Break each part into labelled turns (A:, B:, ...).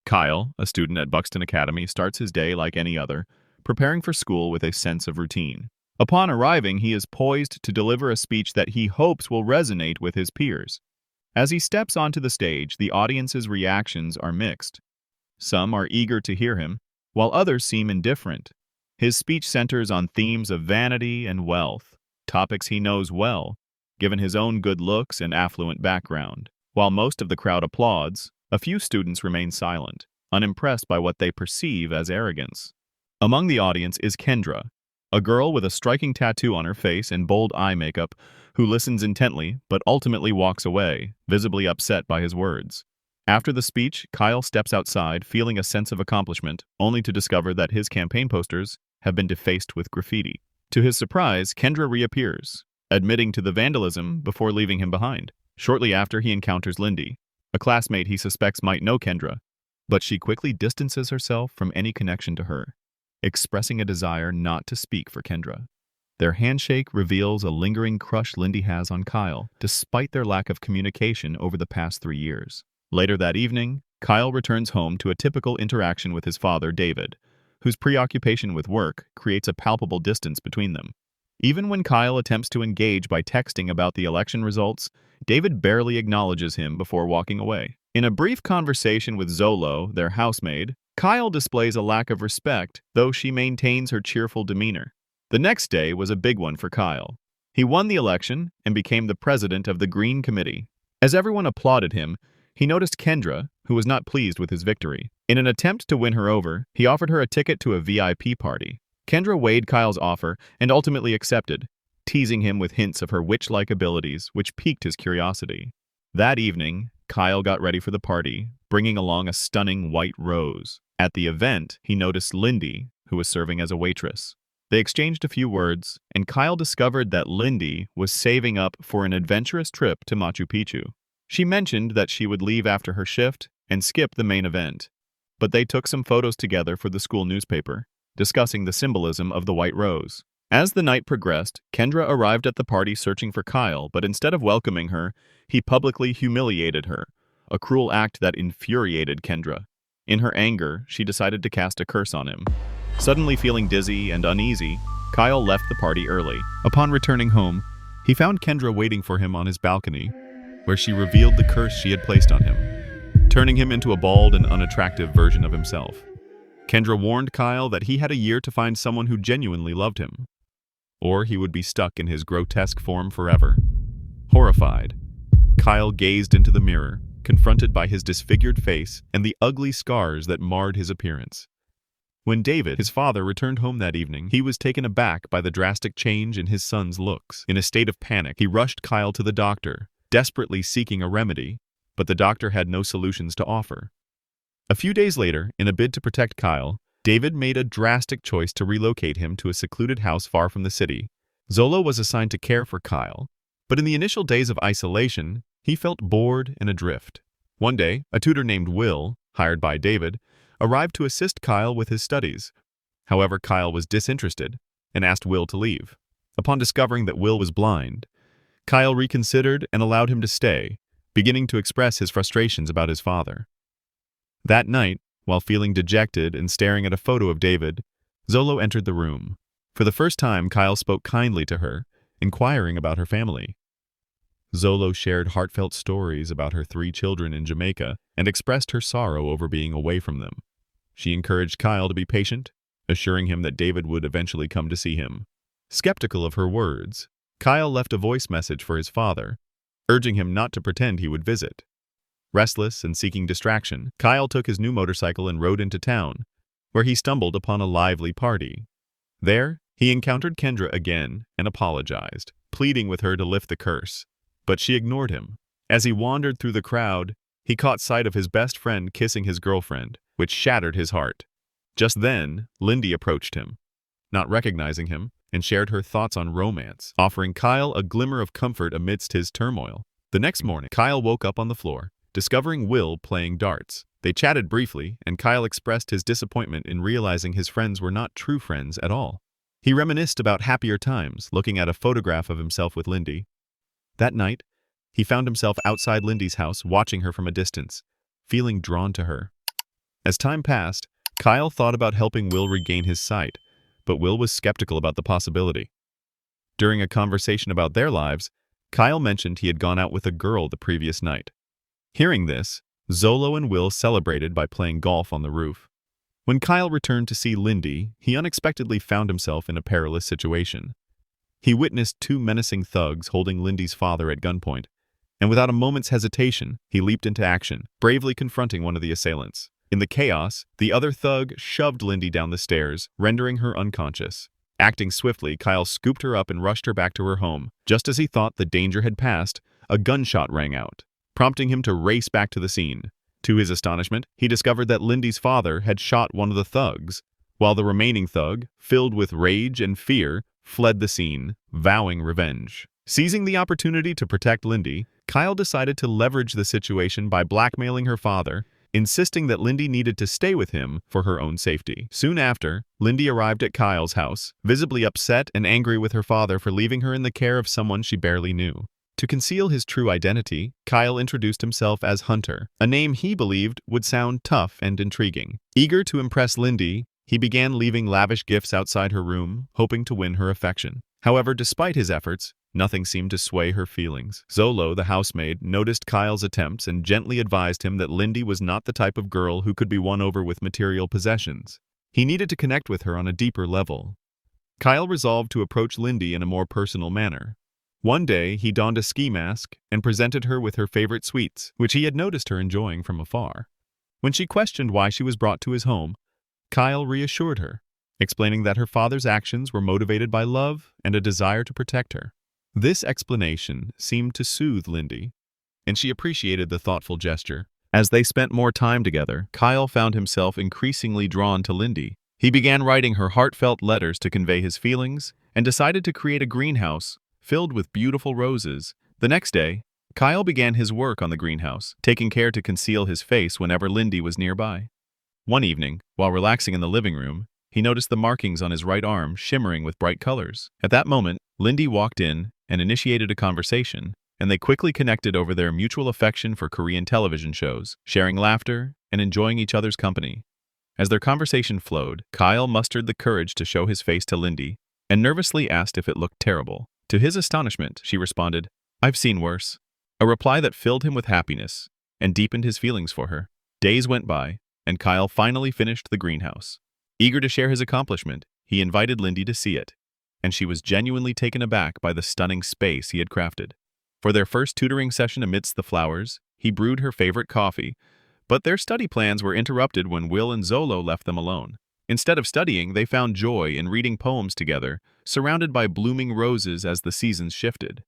A: Kyle, a student at Buxton Academy, starts his day like any other, preparing for school with a sense of routine. Upon arriving, he is poised to deliver a speech that he hopes will resonate with his peers. As he steps onto the stage, the audience's reactions are mixed. Some are eager to hear him, while others seem indifferent. His speech centers on themes of vanity and wealth, topics he knows well, given his own good looks and affluent background. While most of the crowd applauds, a few students remain silent, unimpressed by what they perceive as arrogance. Among the audience is Kendra, a girl with a striking tattoo on her face and bold eye makeup, who listens intently but ultimately walks away, visibly upset by his words. After the speech, Kyle steps outside, feeling a sense of accomplishment, only to discover that his campaign posters have been defaced with graffiti. To his surprise, Kendra reappears, admitting to the vandalism before leaving him behind. Shortly after, he encounters Lindy, a classmate he suspects might know Kendra, but she quickly distances herself from any connection to her, expressing a desire not to speak for Kendra. Their handshake reveals a lingering crush Lindy has on Kyle, despite their lack of communication over the past 3 years. Later that evening, Kyle returns home to a typical interaction with his father, David, whose preoccupation with work creates a palpable distance between them. Even when Kyle attempts to engage by texting about the election results, David barely acknowledges him before walking away. In a brief conversation with Zolo, their housemaid, Kyle displays a lack of respect, though she maintains her cheerful demeanor. The next day was a big one for Kyle. He won the election and became the president of the Green Committee. As everyone applauded him, he noticed Kendra, who was not pleased with his victory. In an attempt to win her over, he offered her a ticket to a VIP party. Kendra weighed Kyle's offer and ultimately accepted, teasing him with hints of her witch-like abilities, which piqued his curiosity. That evening, Kyle got ready for the party, bringing along a stunning white rose. At the event, he noticed Lindy, who was serving as a waitress. They exchanged a few words, and Kyle discovered that Lindy was saving up for an adventurous trip to Machu Picchu. She mentioned that she would leave after her shift and skip the main event, but they took some photos together for the school newspaper, discussing the symbolism of the white rose. As the night progressed, Kendra arrived at the party searching for Kyle, but instead of welcoming her, he publicly humiliated her, a cruel act that infuriated Kendra. In her anger, she decided to cast a curse on him. Suddenly feeling dizzy and uneasy, Kyle left the party early. Upon returning home, he found Kendra waiting for him on his balcony, where she revealed the curse she had placed on him, turning him into a bald and unattractive version of himself. Kendra warned Kyle that he had a year to find someone who genuinely loved him, or he would be stuck in his grotesque form forever. Horrified, Kyle gazed into the mirror, confronted by his disfigured face and the ugly scars that marred his appearance. When David, his father, returned home that evening, he was taken aback by the drastic change in his son's looks. In a state of panic, he rushed Kyle to the doctor, desperately seeking a remedy, but the doctor had no solutions to offer. A few days later, in a bid to protect Kyle, David made a drastic choice to relocate him to a secluded house far from the city. Zolo was assigned to care for Kyle, but in the initial days of isolation, he felt bored and adrift. One day, a tutor named Will, hired by David, arrived to assist Kyle with his studies. However, Kyle was disinterested and asked Will to leave. Upon discovering that Will was blind, Kyle reconsidered and allowed him to stay, beginning to express his frustrations about his father. That night, while feeling dejected and staring at a photo of David, Zolo entered the room. For the first time, Kyle spoke kindly to her, inquiring about her family. Zolo shared heartfelt stories about her 3 children in Jamaica and expressed her sorrow over being away from them. She encouraged Kyle to be patient, assuring him that David would eventually come to see him. Skeptical of her words, Kyle left a voice message for his father, urging him not to pretend he would visit. Restless and seeking distraction, Kyle took his new motorcycle and rode into town, where he stumbled upon a lively party. There, he encountered Kendra again and apologized, pleading with her to lift the curse, but she ignored him. As he wandered through the crowd, he caught sight of his best friend kissing his girlfriend, which shattered his heart. Just then, Lindy approached him, not recognizing him, and shared her thoughts on romance, offering Kyle a glimmer of comfort amidst his turmoil. The next morning, Kyle woke up on the floor, discovering Will playing darts. They chatted briefly, and Kyle expressed his disappointment in realizing his friends were not true friends at all. He reminisced about happier times, looking at a photograph of himself with Lindy. That night, he found himself outside Lindy's house, watching her from a distance, feeling drawn to her. As time passed, Kyle thought about helping Will regain his sight, but Will was skeptical about the possibility. During a conversation about their lives, Kyle mentioned he had gone out with a girl the previous night. Hearing this, Zolo and Will celebrated by playing golf on the roof. When Kyle returned to see Lindy, he unexpectedly found himself in a perilous situation. He witnessed two menacing thugs holding Lindy's father at gunpoint, and without a moment's hesitation, he leaped into action, bravely confronting one of the assailants. In the chaos, the other thug shoved Lindy down the stairs, rendering her unconscious. Acting swiftly, Kyle scooped her up and rushed her back to her home. Just as he thought the danger had passed, a gunshot rang out, prompting him to race back to the scene. To his astonishment, he discovered that Lindy's father had shot one of the thugs, while the remaining thug, filled with rage and fear, fled the scene, vowing revenge. Seizing the opportunity to protect Lindy, Kyle decided to leverage the situation by blackmailing her father, insisting that Lindy needed to stay with him for her own safety. Soon after, Lindy arrived at Kyle's house, visibly upset and angry with her father for leaving her in the care of someone she barely knew. To conceal his true identity, Kyle introduced himself as Hunter, a name he believed would sound tough and intriguing. Eager to impress Lindy, he began leaving lavish gifts outside her room, hoping to win her affection. However, despite his efforts, nothing seemed to sway her feelings. Zolo, the housemaid, noticed Kyle's attempts and gently advised him that Lindy was not the type of girl who could be won over with material possessions. He needed to connect with her on a deeper level. Kyle resolved to approach Lindy in a more personal manner. One day, he donned a ski mask and presented her with her favorite sweets, which he had noticed her enjoying from afar. When she questioned why she was brought to his home, Kyle reassured her, explaining that her father's actions were motivated by love and a desire to protect her. This explanation seemed to soothe Lindy, and she appreciated the thoughtful gesture. As they spent more time together, Kyle found himself increasingly drawn to Lindy. He began writing her heartfelt letters to convey his feelings and decided to create a greenhouse filled with beautiful roses. The next day, Kyle began his work on the greenhouse, taking care to conceal his face whenever Lindy was nearby. One evening, while relaxing in the living room, he noticed the markings on his right arm shimmering with bright colors. At that moment, Lindy walked in and initiated a conversation, and they quickly connected over their mutual affection for Korean television shows, sharing laughter and enjoying each other's company. As their conversation flowed, Kyle mustered the courage to show his face to Lindy and nervously asked if it looked terrible. To his astonishment, she responded, "I've seen worse," a reply that filled him with happiness and deepened his feelings for her. Days went by, and Kyle finally finished the greenhouse. Eager to share his accomplishment, he invited Lindy to see it, and she was genuinely taken aback by the stunning space he had crafted. For their first tutoring session amidst the flowers, he brewed her favorite coffee, but their study plans were interrupted when Will and Zolo left them alone. Instead of studying, they found joy in reading poems together, surrounded by blooming roses as the seasons shifted.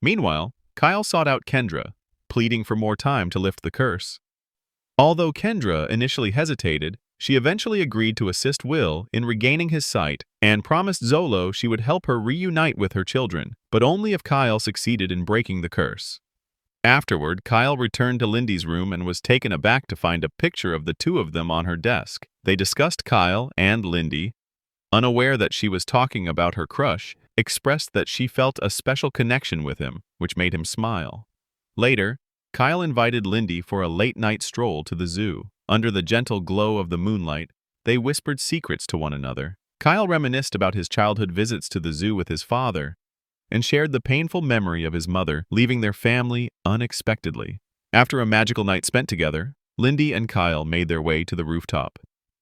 A: Meanwhile, Kyle sought out Kendra, pleading for more time to lift the curse. Although Kendra initially hesitated, she eventually agreed to assist Will in regaining his sight and promised Zolo she would help her reunite with her children, but only if Kyle succeeded in breaking the curse. Afterward, Kyle returned to Lindy's room and was taken aback to find a picture of the two of them on her desk. They discussed Kyle, and Lindy, unaware that she was talking about her crush, expressed that she felt a special connection with him, which made him smile. Later, Kyle invited Lindy for a late-night stroll to the zoo. Under the gentle glow of the moonlight, they whispered secrets to one another. Kyle reminisced about his childhood visits to the zoo with his father and shared the painful memory of his mother leaving their family unexpectedly. After a magical night spent together, Lindy and Kyle made their way to the rooftop,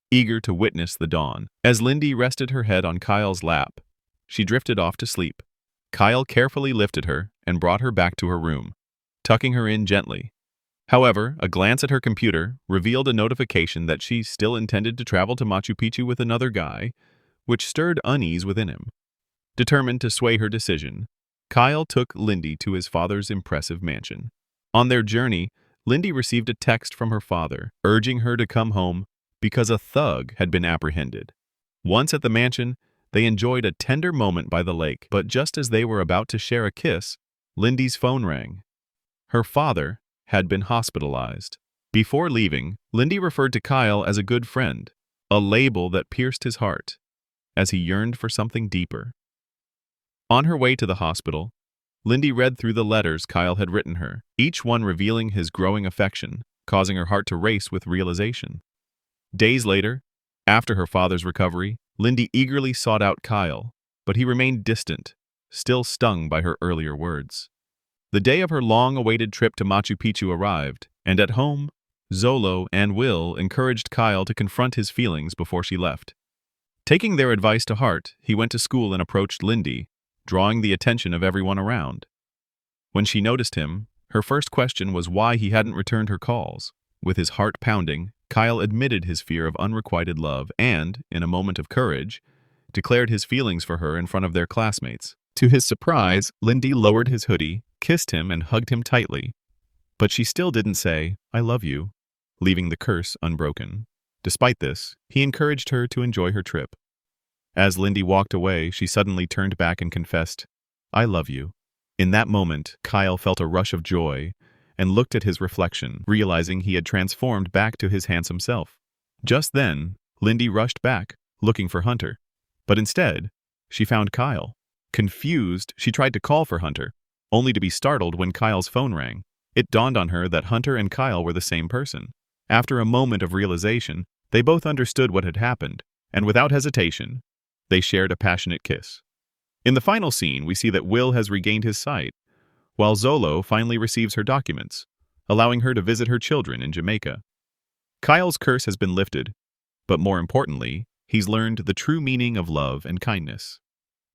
A: eager to witness the dawn. As Lindy rested her head on Kyle's lap, she drifted off to sleep. Kyle carefully lifted her and brought her back to her room, tucking her in gently. However, a glance at her computer revealed a notification that she still intended to travel to Machu Picchu with another guy, which stirred unease within him. Determined to sway her decision, Kyle took Lindy to his father's impressive mansion. On their journey, Lindy received a text from her father, urging her to come home because a thug had been apprehended. Once at the mansion, they enjoyed a tender moment by the lake, but just as they were about to share a kiss, Lindy's phone rang. Her father had been hospitalized. Before leaving, Lindy referred to Kyle as a good friend, a label that pierced his heart, as he yearned for something deeper. On her way to the hospital, Lindy read through the letters Kyle had written her, each one revealing his growing affection, causing her heart to race with realization. Days later, after her father's recovery, Lindy eagerly sought out Kyle, but he remained distant, still stung by her earlier words. The day of her long-awaited trip to Machu Picchu arrived, and at home, Zolo and Will encouraged Kyle to confront his feelings before she left. Taking their advice to heart, he went to school and approached Lindy, drawing the attention of everyone around. When she noticed him, her first question was why he hadn't returned her calls. With his heart pounding, Kyle admitted his fear of unrequited love and, in a moment of courage, declared his feelings for her in front of their classmates. To his surprise, Lindy lowered his hoodie, kissed him, and hugged him tightly. But she still didn't say, "I love you," leaving the curse unbroken. Despite this, he encouraged her to enjoy her trip. As Lindy walked away, she suddenly turned back and confessed, "I love you." In that moment, Kyle felt a rush of joy and looked at his reflection, realizing he had transformed back to his handsome self. Just then, Lindy rushed back, looking for Hunter. But instead, she found Kyle. Confused, she tried to call for Hunter, only to be startled when Kyle's phone rang. It dawned on her that Hunter and Kyle were the same person. After a moment of realization, they both understood what had happened, and without hesitation, they shared a passionate kiss. In the final scene, we see that Will has regained his sight, while Zolo finally receives her documents, allowing her to visit her children in Jamaica. Kyle's curse has been lifted, but more importantly, he's learned the true meaning of love and kindness.